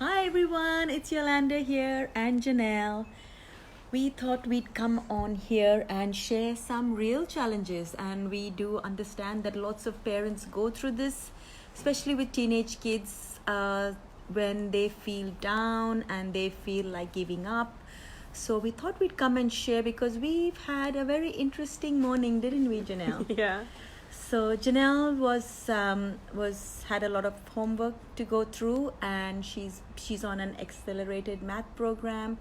Hi everyone, it's Yolanda here and Janelle. We thought we'd come on here and share some real challenges, and we do understand that lots of parents go through this, especially with teenage kids, when they feel down and they feel like giving up. So we thought we'd come and share because we've had a very interesting morning, didn't we, Janelle? Yeah. So Janelle was had a lot of homework to go through, and she's on an accelerated math program,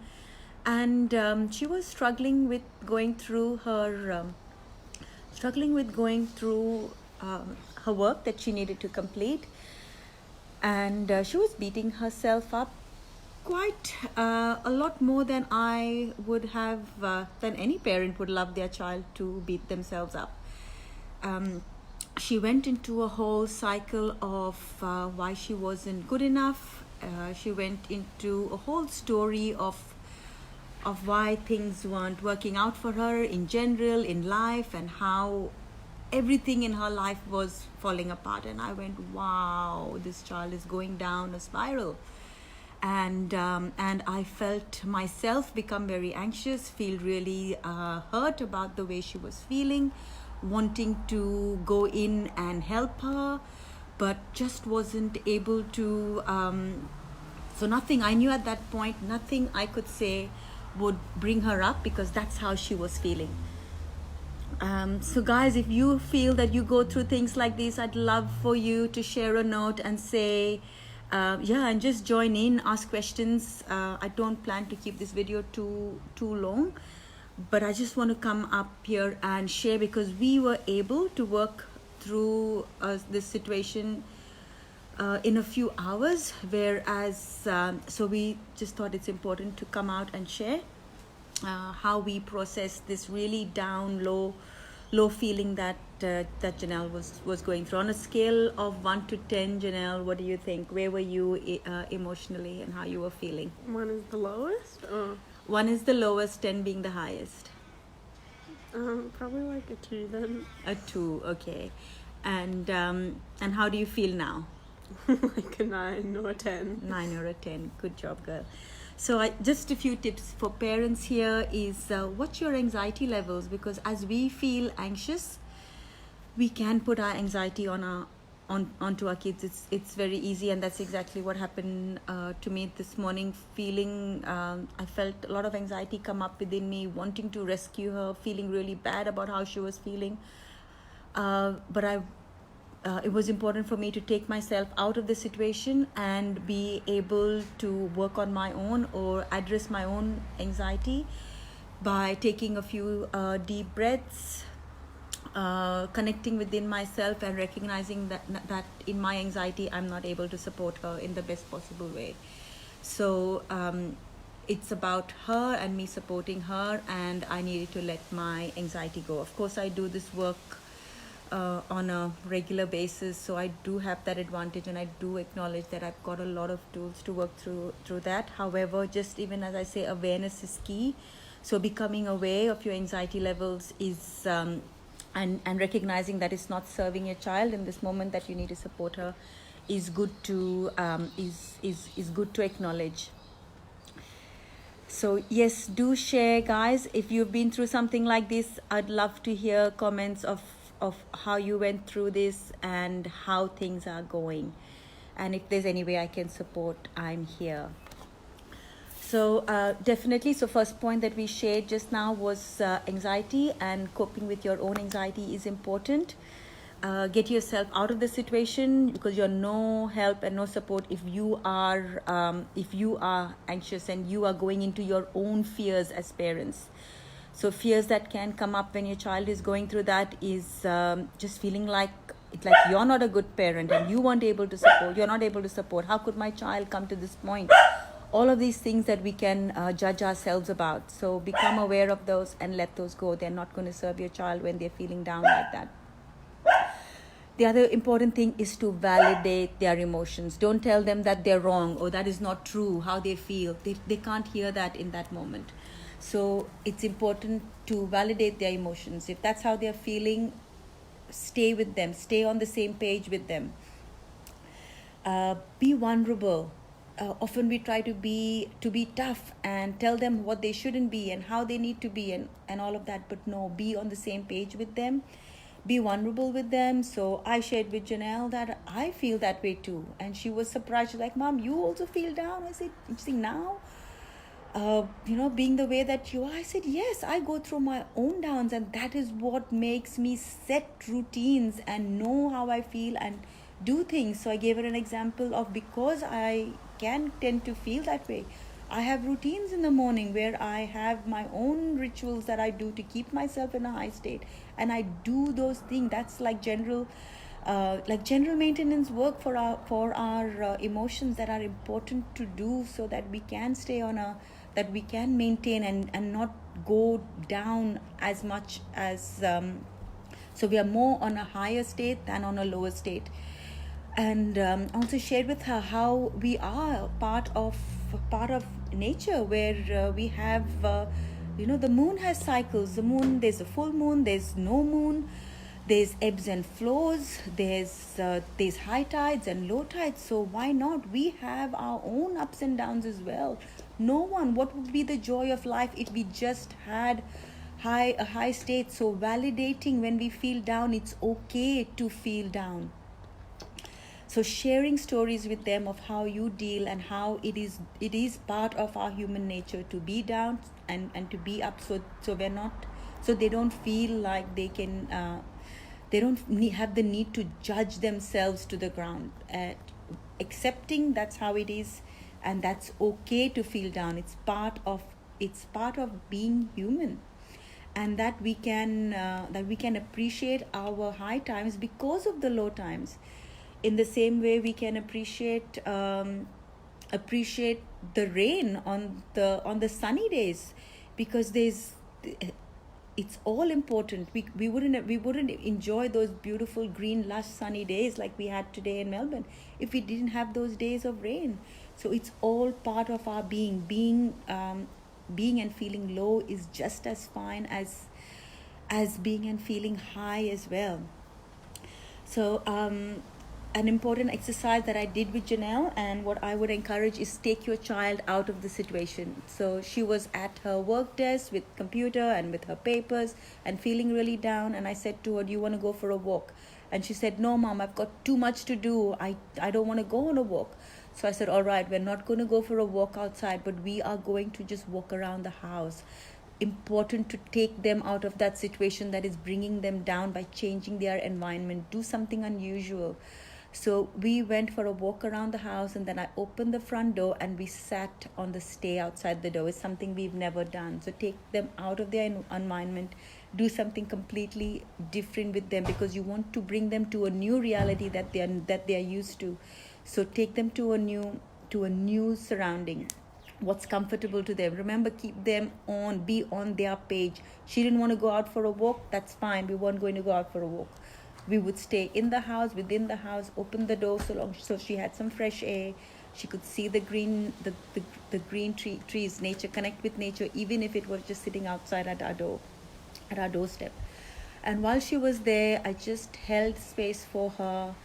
and she was struggling with going through her work that she needed to complete, and she was beating herself up quite a lot more than I would have than any parent would love their child to beat themselves up. She went into a whole cycle of why she wasn't good enough. She went into a whole story of why things weren't working out for her in general in life, and how everything in her life was falling apart. And I went, wow, this child is going down a spiral. And I felt myself become very anxious, feel really hurt about the way she was feeling, wanting to go in and help her, but just wasn't able to. So nothing, I knew at that point, nothing I could say would bring her up, because that's how she was feeling. So guys, if you feel that you go through things like this, I'd love for you to share a note and say, and just join in, ask questions. I don't plan to keep this video too long, but I just want to come up here and share, because we were able to work through this situation in a few hours, whereas so we just thought it's important to come out and share how we process this really down low feeling that that Janelle was going through. On a scale of 1 to 10, Janelle, what do you think? Where were you emotionally, and how you were feeling? 1 is the lowest? 1 is the lowest, 10 being the highest. Probably like a 2 then. A 2, okay. And how do you feel now? Like a 9 or a 10. 9 or a 10. Good job, girl. So just a few tips for parents here is watch your anxiety levels, because as we feel anxious, we can put our anxiety onto our kids. It's very easy, and that's exactly what happened to me this morning. Feeling I felt a lot of anxiety come up within me, wanting to rescue her, feeling really bad about how she was feeling, but it was important for me to take myself out of the situation and be able to work on my own, or address my own anxiety by taking a few deep breaths, connecting within myself, and recognizing that in my anxiety I'm not able to support her in the best possible way. So it's about her and me supporting her, and I needed to let my anxiety go. Of course, I do this work on a regular basis, so I do have that advantage, and I do acknowledge that I've got a lot of tools to work through that. However, just even as I say, awareness is key. So becoming aware of your anxiety levels is and recognizing that it's not serving your child in this moment, that you need to support her, is good to is good to acknowledge. So yes, do share, guys, if you've been through something like this. I'd love to hear comments of how you went through this and how things are going, and if there's any way I can support, I'm here. So definitely, so first point that we shared just now was anxiety, and coping with your own anxiety is important. Get yourself out of the situation, because you're no help and no support if you are anxious and you are going into your own fears as parents. So fears that can come up when your child is going through that is just feeling like you're not a good parent, and you weren't able to support. You're not able to support. How could my child come to this point? All of these things that we can judge ourselves about. So become aware of those and let those go. They're not going to serve your child when they're feeling down like that. The other important thing is to validate their emotions. Don't tell them that they're wrong or that is not true, how they feel. They can't hear that in that moment. So it's important to validate their emotions. If that's how they're feeling, stay with them. Stay on the same page with them. Be vulnerable. often we try to be tough and tell them what they shouldn't be and how they need to be, and all of that. But no, be on the same page with them, be vulnerable with them. So I shared with Janelle that I feel that way too, and she was surprised. She's like, "Mom, you also feel down?" I said, "You see now, being the way that you are." I said, "Yes, I go through my own downs, and that is what makes me set routines and know how I feel and do things." So I gave her an example of, because I can tend to feel that way, I have routines in the morning where I have my own rituals that I do to keep myself in a high state, and I do those things. That's like general maintenance work for our emotions that are important to do, so that we can stay on a that we can maintain and not go down as much as so we are more on a higher state than on a lower state. And also shared with her how we are part of nature, where we have the moon has cycles. The moon, there's a full moon, there's no moon, there's ebbs and flows, there's high tides and low tides. So why not, we have our own ups and downs as well. What would be the joy of life if we just had a high state? So validating when we feel down, it's okay to feel down. So sharing stories with them of how you deal and how it is part of our human nature to be down and to be up, so we're not, so they don't feel like they can they don't have the need to judge themselves to the ground. Accepting that's how it is, and that's okay to feel down. It's part of being human, and that we can appreciate our high times because of the low times. In the same way, we can appreciate the rain on the sunny days, because it's all important. We wouldn't enjoy those beautiful green lush sunny days like we had today in Melbourne if we didn't have those days of rain. So it's all part of our being and feeling low is just as fine as being and feeling high as well. So an important exercise that I did with Janelle, and what I would encourage, is take your child out of the situation. So she was at her work desk with computer and with her papers and feeling really down, and I said to her, "Do you want to go for a walk?" And she said, "No, Mom, I've got too much to do. I don't want to go on a walk." So I said, "All right, we're not going to go for a walk outside, but we are going to just walk around the house." Important to take them out of that situation that is bringing them down by changing their environment. Do something unusual. So we went for a walk around the house, and then I opened the front door and we sat on the stay outside the door. It's something we've never done. So take them out of their environment, do something completely different with them, because you want to bring them to a new reality that they are used to. So take them to a new surrounding. What's comfortable to them. Remember, keep them be on their page. She didn't want to go out for a walk. That's fine. We weren't going to go out for a walk. We would stay in the house, within the house, open the door so she had some fresh air. She could see the green trees, nature, connect with nature, even if it was just sitting outside at our doorstep. And while she was there, I just held space for her,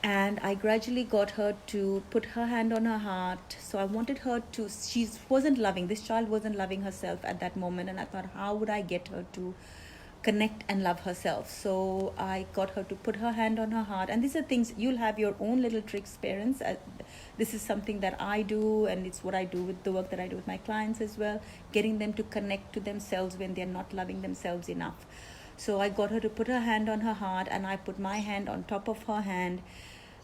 and I gradually got her to put her hand on her heart. So I wanted her to, this child wasn't loving herself at that moment, and I thought, how would I get her to connect and love herself? So I got her to put her hand on her heart, and these are things you'll have your own little tricks, parents. This is something that I do, and it's what I do with the work that I do with my clients as well, getting them to connect to themselves when they're not loving themselves enough. So I got her to put her hand on her heart, and I put my hand on top of her hand,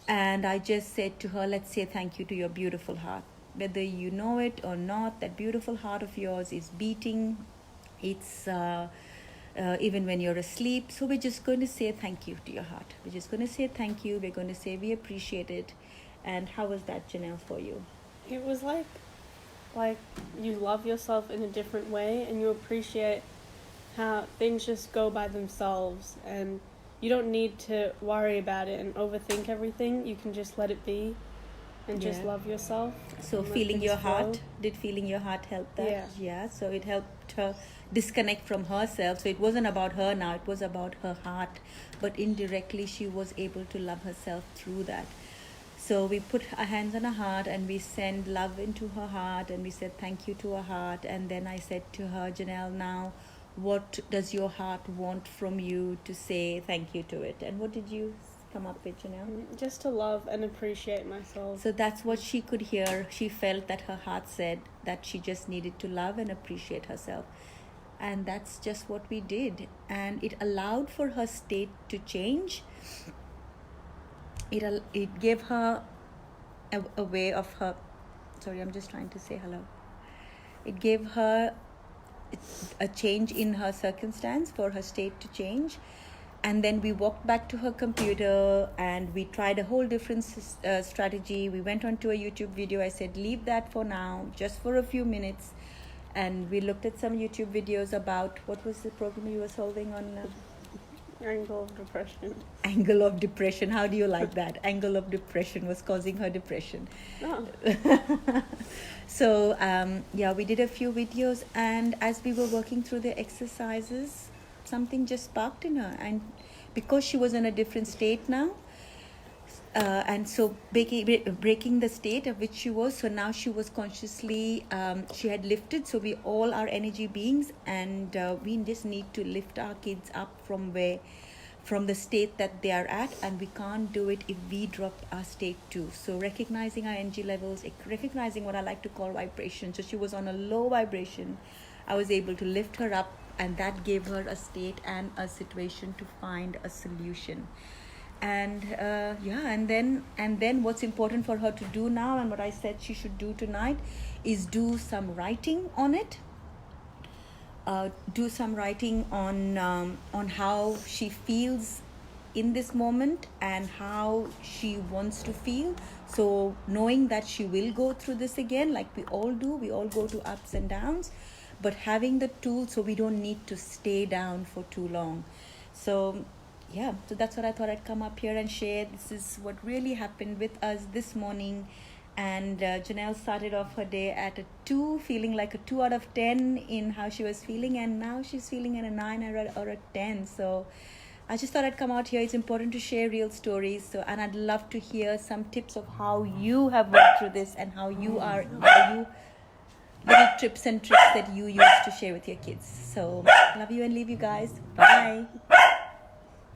and I just said to her, let's say thank you to your beautiful heart. Whether you know it or not, that beautiful heart of yours is beating. It's even when you're asleep. So we're just going to say thank you to your heart. We're just going to say thank you. We're going to say we appreciate it. And how was that, Janelle, for you? It was like you love yourself in a different way, and you appreciate how things just go by themselves, and you don't need to worry about it and overthink everything. You can just let it be and just love yourself. So feeling your heart, did feeling your heart help that? Yeah, so it helped her disconnect from herself. So it wasn't about her now, it was about her heart, but indirectly she was able to love herself through that. So we put our hands on her heart and we send love into her heart and we said thank you to her heart. And then I said to her, Janelle, now what does your heart want from you to say thank you to it? And what did you come up with, Janelle? Just to love and appreciate myself. So that's what she could hear. She felt that her heart said that she just needed to love and appreciate herself. And that's just what we did. And it allowed for her state to change. It gave her a way of her... Sorry, I'm just trying to say hello. It gave her a change in her circumstance for her state to change. And then we walked back to her computer and we tried a whole different strategy. We went onto a YouTube video. I said, leave that for now, just for a few minutes. And we looked at some YouTube videos about, what was the program you were solving on? Angle of depression. Angle of depression. How do you like that? Angle of depression was causing her depression. Oh. So, yeah, we did a few videos. And as we were working through the exercises, something just sparked in her. And because she was in a different state now, and so breaking the state of which she was, so now she was consciously, she had lifted. So we all are energy beings, and we just need to lift our kids up from the state that they are at, and we can't do it if we drop our state too. So recognizing our energy levels, recognizing what I like to call vibration. So she was on a low vibration. I was able to lift her up, and that gave her a state and a situation to find a solution. And and then what's important for her to do now, and what I said she should do tonight, is do some writing on it. Do some writing on how she feels in this moment and how she wants to feel. So knowing that she will go through this again, like we all do, we all go to ups and downs, but having the tool so we don't need to stay down for too long. So yeah, so that's what I thought I'd come up here and share. This is what really happened with us this morning. And Janelle started off her day at a 2, feeling like a 2 out of 10 in how she was feeling. And now she's feeling at a 9 or a 10. So I just thought I'd come out here. It's important to share real stories. So, and I'd love to hear some tips of how you have worked through this and how you little tips and tricks that you use to share with your kids. So love you and leave you guys. Bye.